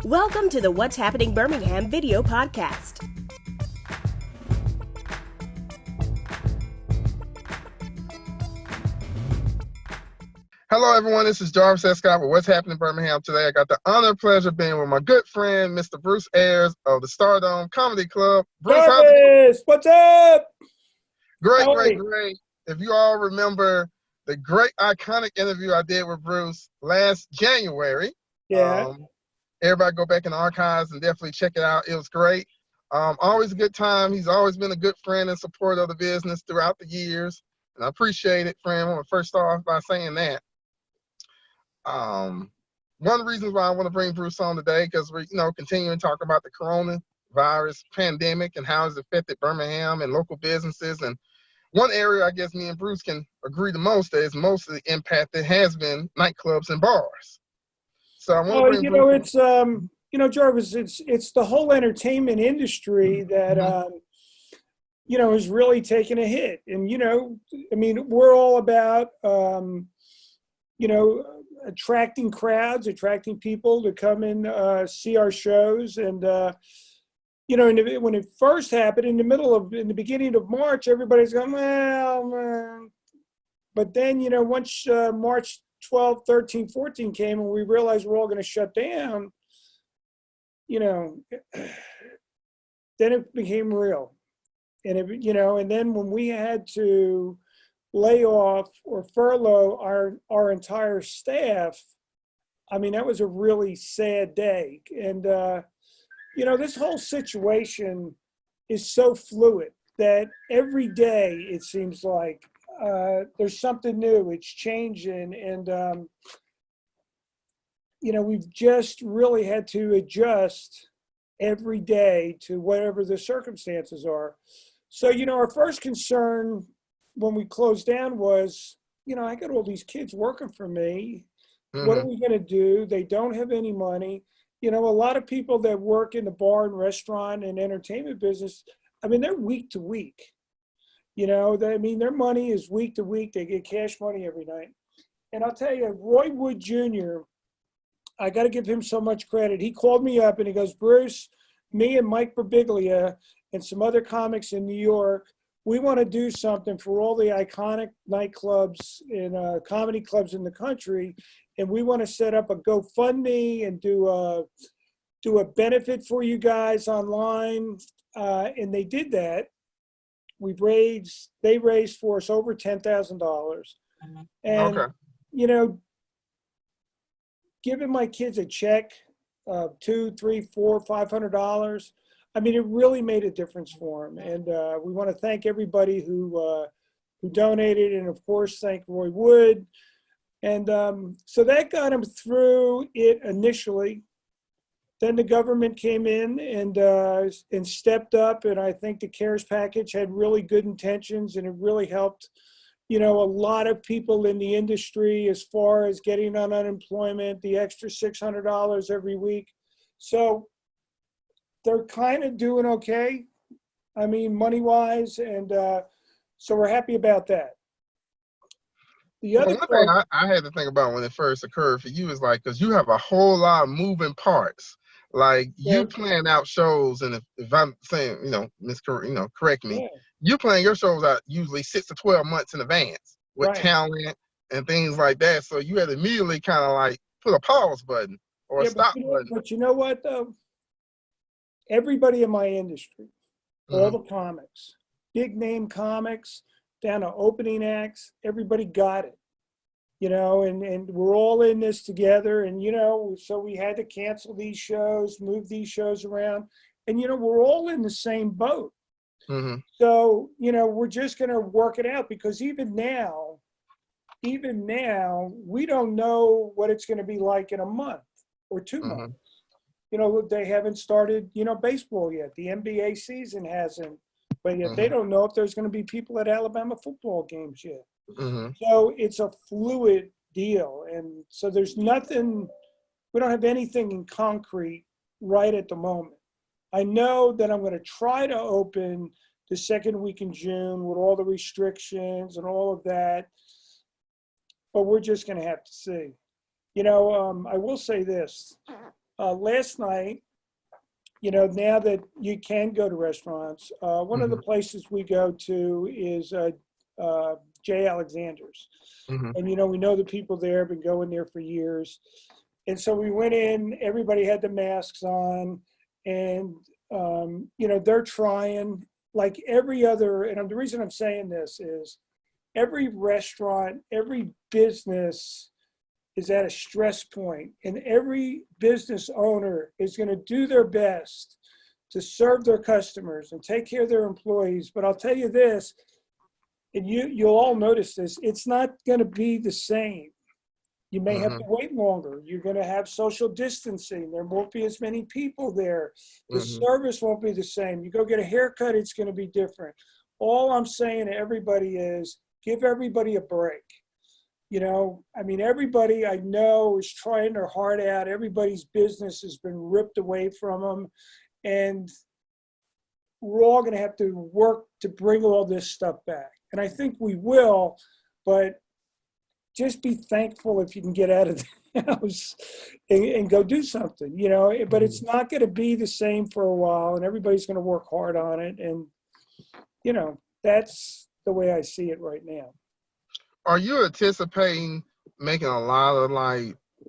Welcome to the What's Happening Birmingham video podcast. Hello, everyone. This is Jarvis Escott with What's Happening Birmingham today. I got the honor and pleasure of being with my good friend, Mr. Bruce Ayers of the Stardome Comedy Club. Bruce, Jarvis, what's up? Great. If you all remember the great iconic interview I did with Bruce last January. Yeah. Everybody go back in the archives and definitely check it out. It was great. Always a good time. He's always been a good friend and supporter of the business throughout the years. And I appreciate it, friend. I want to first start off by saying that. One of the reasons why I want to bring Bruce on today, because we're continuing talking about the coronavirus pandemic and how it's affected Birmingham and local businesses. And one area I guess me and Bruce can agree the most is most of the impact that has been nightclubs and bars. So I want to bring Bruce on. Jarvis, it's the whole entertainment industry that has really taken a hit. And we're all about attracting crowds, attracting people to come and see our shows. And when it first happened in the beginning of March, everybody's going, well, man. But then once March 12, 13, 14 came and we realized we're all going to shut down, then it became real. And and then when we had to lay off or furlough our entire staff, that was a really sad day. And this whole situation is so fluid that every day it seems like there's something new, it's changing. And we've just really had to adjust every day to whatever the circumstances are. So our first concern when we closed down was, I got all these kids working for me. Mm-hmm. What are we going to do? They don't have any money. A lot of people that work in the bar and restaurant and entertainment business, they're week to week. Their money is week to week. They get cash money every night. And I'll tell you, Roy Wood Jr., I got to give him so much credit. He called me up and he goes, Bruce, me and Mike Birbiglia and some other comics in New York, we want to do something for all the iconic nightclubs and comedy clubs in the country. And we want to set up a GoFundMe and do a benefit for you guys online. And they did that. They raised for us over $10,000. And, okay. Giving my kids a check of $200, $300, $400, $500, it really made a difference for them. And we want to thank everybody who donated, and of course, thank Roy Wood. And so that got them through it initially. Then the government came in and stepped up, and I think the CARES package had really good intentions, and it really helped, a lot of people in the industry as far as getting on unemployment, the extra $600 every week. So they're kind of doing okay, money-wise, and so we're happy about that. The other thing I had to think about when it first occurred for you is because you have a whole lot of moving parts. You plan out shows, and if I'm saying, correct me, you plan your shows out usually 6 to 12 months in advance with talent and things like that. So you had to immediately kind of put a pause button or a stop button. But you know what though? Everybody in my industry, all the comics, big name comics, down to opening acts, everybody got it, and we're all in this together. And, so we had to cancel these shows, move these shows around, and, we're all in the same boat. Mm-hmm. So, we're just going to work it out, because even now, we don't know what it's going to be like in a month or 2 months. They haven't started, baseball yet. The NBA season hasn't, but yet they don't know if there's going to be people at Alabama football games yet. Mm-hmm. So it's a fluid deal. And so there's nothing, we don't have anything in concrete right at the moment. I know that I'm going to try to open the second week in June with all the restrictions and all of that, but we're just going to have to see. I will say this. last night, now that you can go to restaurants, one of the places we go to is J. Alexander's. And, we know the people there, been going there for years. And so we went in, everybody had the masks on, and, they're trying like every other, and the reason I'm saying this is every restaurant, every business is at a stress point, and every business owner is going to do their best to serve their customers and take care of their employees. But I'll tell you this, and you'll all notice this, it's not going to be the same. You may have to wait longer. You're going to have social distancing. There won't be as many people there. The service won't be the same. You go get a haircut, it's going to be different. All I'm saying to everybody is give everybody a break. Everybody I know is trying their heart out. Everybody's business has been ripped away from them. And we're all going to have to work to bring all this stuff back. And I think we will, but just be thankful if you can get out of the house and go do something, but it's not going to be the same for a while, and everybody's going to work hard on it. And, that's the way I see it right now. Are you anticipating making a lot of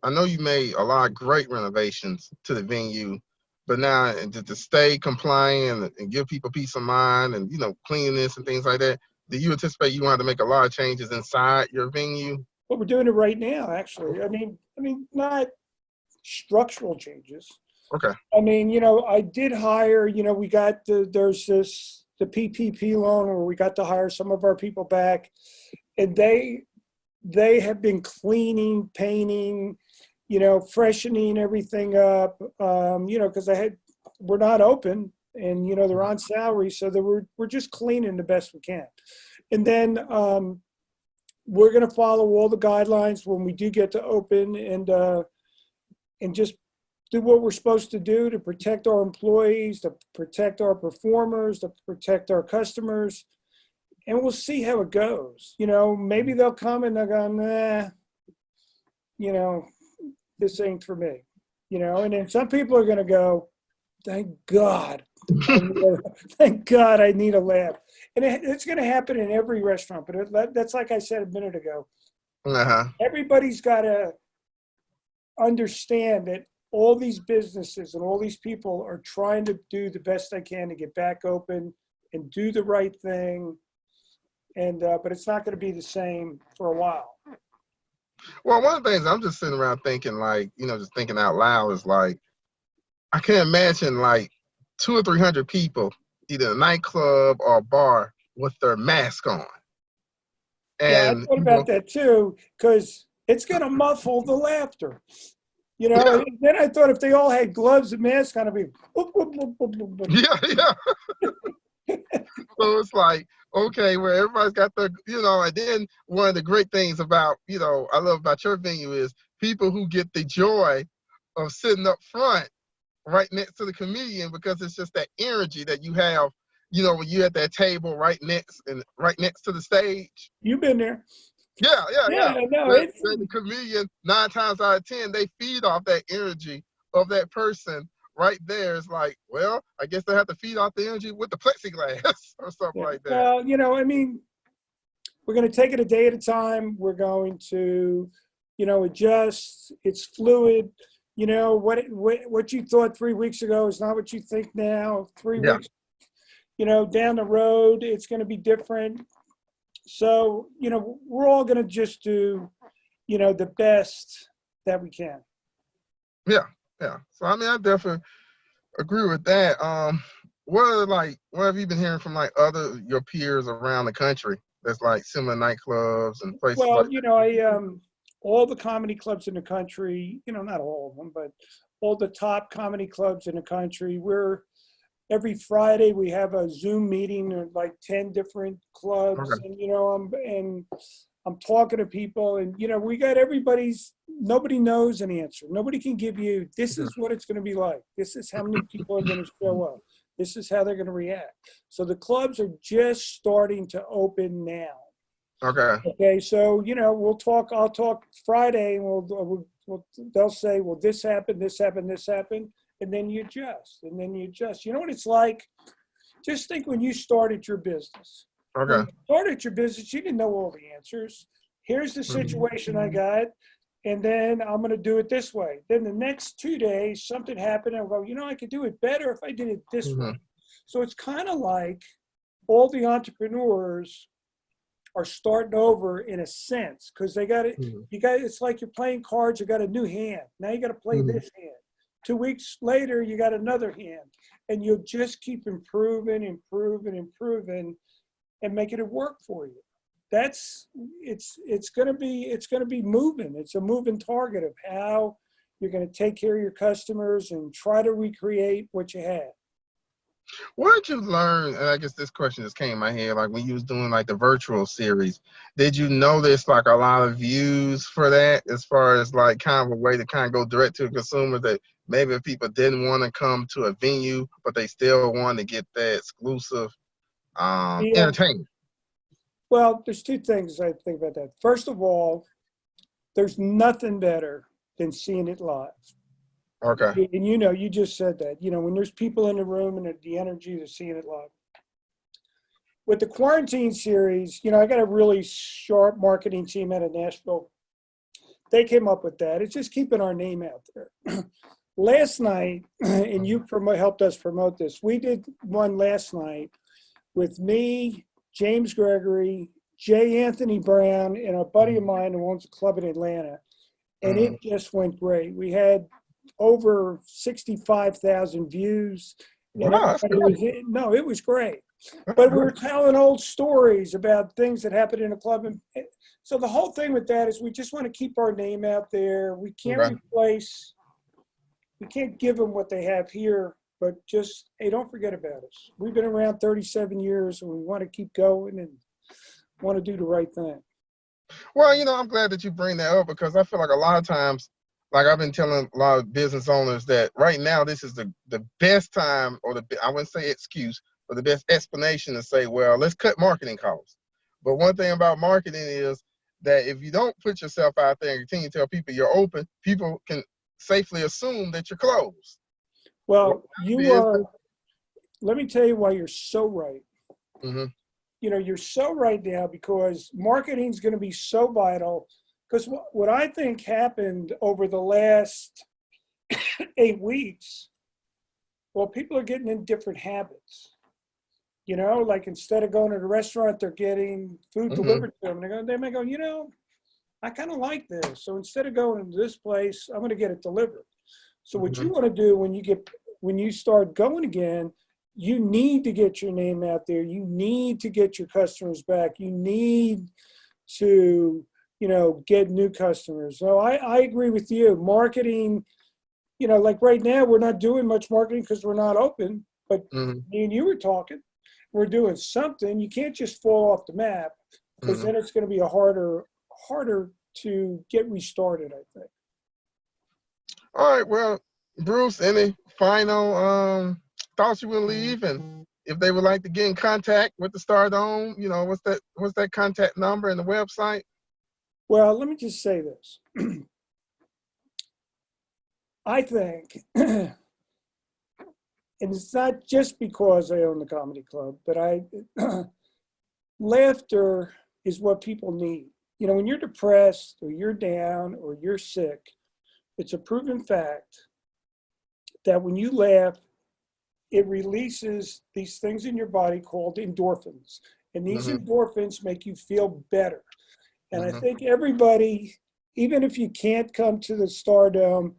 I know you made a lot of great renovations to the venue, but now to stay compliant and give people peace of mind and, cleanliness and things like that, do you anticipate you want to make a lot of changes inside your venue? Well, we're doing it right now, actually. I mean, not structural changes. Okay. I did hire, we got there's the PPP loan where we got to hire some of our people back, and they have been cleaning, painting, freshening everything up, because we're not open, and, they're on salary. So we're just cleaning the best we can. And then we're going to follow all the guidelines when we do get to open, and just do what we're supposed to do to protect our employees, to protect our performers, to protect our customers. And we'll see how it goes. Maybe they'll come and they'll go, nah, this ain't for me. And then some people are going to go, thank God. Thank God I need a laugh. And it's going to happen in every restaurant. But that's like I said a minute ago. Everybody's got to understand that all these businesses and all these people are trying to do the best they can to get back open and do the right thing. And but it's not going to be the same for a while. Well, one of the things I'm just sitting around thinking, just thinking out loud is I can't imagine 200 or 300 people, either a nightclub or a bar, with their mask on. And I thought about that too, because it's going to muffle the laughter. And then I thought if they all had gloves and masks on, it'd be. Yeah. So it's okay, where everybody's got their, and then one of the great things about, I love about your venue is people who get the joy of sitting up front right next to the comedian, because it's just that energy that you have, when you're at that table right next to the stage. You've been there. Yeah. No, the comedian, 9 times out of 10, they feed off that energy of that person right there. It's well, I guess they have to feed off the energy with the plexiglass or something like that. Well, we're going to take it a day at a time. We're going to, adjust. It's fluid. What you thought 3 weeks ago is not what you think now. 3 weeks, down the road, it's going to be different. So, we're all going to just do, the best that we can. Yeah. So, I definitely agree with that. What have you been hearing from your peers around the country that's similar nightclubs and places? Well, all the comedy clubs in the country, not all of them, but all the top comedy clubs in the country, every Friday we have a Zoom meeting of 10 different clubs. Okay. And I'm talking to people, and we got nobody knows an answer. Nobody can give you, this is what it's going to be like. This is how many people are going to show up. This is how they're going to react. So the clubs are just starting to open now. Okay. So, I'll talk Friday, and we'll Well, they'll say, well, this happened, this happened, this happened, and then you adjust, and then you adjust. You know what it's like? Just think when you started your business. When Okay. you started your business, you didn't know all the answers. Here's the situation I got, and then I'm going to do it this way. Then the next 2 days, something happened, and I'll go, I could do it better if I did it this way. So it's kind of like all the entrepreneurs are starting over in a sense, because they got it. It's like you're playing cards. You got a new hand. Now you got to play this hand. 2 weeks later, you got another hand, and you'll just keep improving, and making it work for you. It's going to be moving. It's a moving target of how you're going to take care of your customers and try to recreate what you had. What did you learn? And I guess this question just came in my head, like when you was doing like the virtual series, did you notice like a lot of views for that, as far as like kind of a way to kind of go direct to the consumer, that maybe if people didn't want to come to a venue, but they still want to get that exclusive entertainment? Well, there's two things I think about that. First of all, there's nothing better than seeing it live. Okay. And you just said that, when there's people in the room and the energy of seeing it live. With the quarantine series, I got a really sharp marketing team out of Nashville. They came up with that. It's just keeping our name out there. Last night, and you helped us promote this, we did one last night with me, James Gregory, J. Anthony Brown, and a buddy of mine who owns a club in Atlanta. And it just went great. We had over 65,000 views. And Wow, it was great. But we were telling old stories about things that happened in a club. And so the whole thing with that is we just want to keep our name out there. We can't we can't give them what they have here, but just, hey, don't forget about us. We've been around 37 years, and we want to keep going and want to do the right thing. Well, I'm glad that you bring that up, because I feel like a lot of times, like I've been telling a lot of business owners, that right now this is the best time, or I wouldn't say excuse, but the best explanation to say, well, let's cut marketing costs. But one thing about marketing is that if you don't put yourself out there and continue to tell people you're open, people can safely assume that you're closed. Well, let me tell you why you're so right. You're so right now, because marketing is going to be so vital. Because what I think happened over the last 8 weeks, well, people are getting in different habits. Like instead of going to the restaurant, they're getting food delivered to them. They may go, I kind of like this. So instead of going to this place, I'm going to get it delivered. So what you want to do when you start going again, you need to get your name out there. You need to get your customers back. You need to, get new customers. So I agree with you. Marketing, like right now, we're not doing much marketing because we're not open. But me and you were talking. We're doing something. You can't just fall off the map, because then it's going to be harder to get restarted, I think. All right. Well, Bruce, any final thoughts you will leave? And if they would like to get in contact with the Stardome, what's that contact number and the website? Well, let me just say this. I think, and it's not just because I own the comedy club, but laughter is what people need. When you're depressed or you're down or you're sick, it's a proven fact that when you laugh, it releases these things in your body called endorphins. And these endorphins make you feel better. And I think everybody, even if you can't come to the Stardome,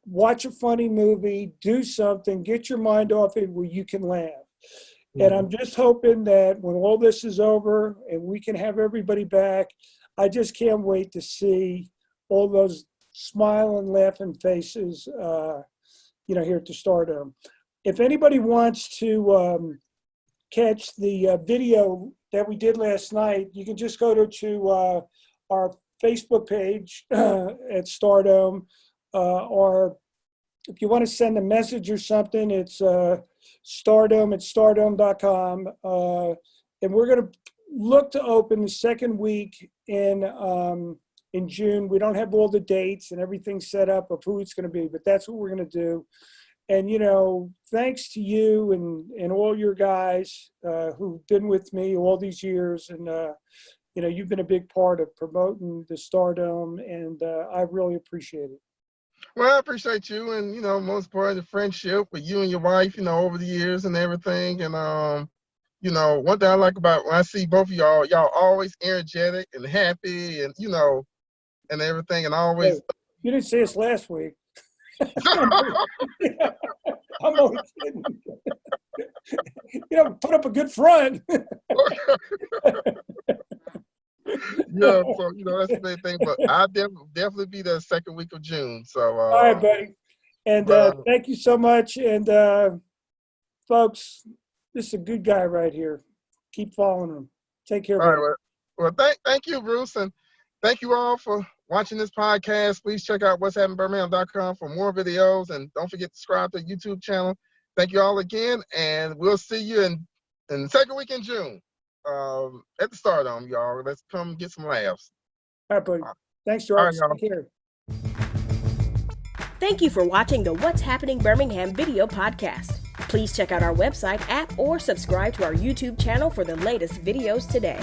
watch a funny movie, do something, get your mind off it where you can laugh. And I'm just hoping that when all this is over and we can have everybody back, I just can't wait to see all those smiling, laughing faces, here at the Stardome. If anybody wants to catch the video that we did last night, you can just go to our Facebook page at Stardome, or if you want to send a message or something, it's stardome@stardome.com. And we're going to look to open the second week in in June. We don't have all the dates and everything set up of who it's going to be, but that's what we're going to do. And, thanks to you and all your guys who've been with me all these years. And, you've been a big part of promoting the Stardome, and I really appreciate it. Well, I appreciate you, and most part of the friendship with you and your wife, over the years and everything. And one thing I like about when I see both of y'all always energetic and happy, and and everything, and always. Hey, you didn't see us last week. I'm always kidding. Put up a good front. Yeah, so that's the main thing. But I'll definitely be there second week of June. So all right, buddy. And thank you so much. And folks, this is a good guy right here. Keep following him. Take care. All right. Well, thank you, Bruce, and thank you all for watching this podcast. Please check out what'shappenedbirmingham.com for more videos, and don't forget to subscribe to the YouTube channel. Thank you all again, and we'll see you in the second week in June. At the Stardome, y'all. Let's come get some laughs. All right, buddy. Thanks, George. All right, Take care. Thank you for watching the What's Happening Birmingham video podcast. Please check out our website, app, or subscribe to our YouTube channel for the latest videos today.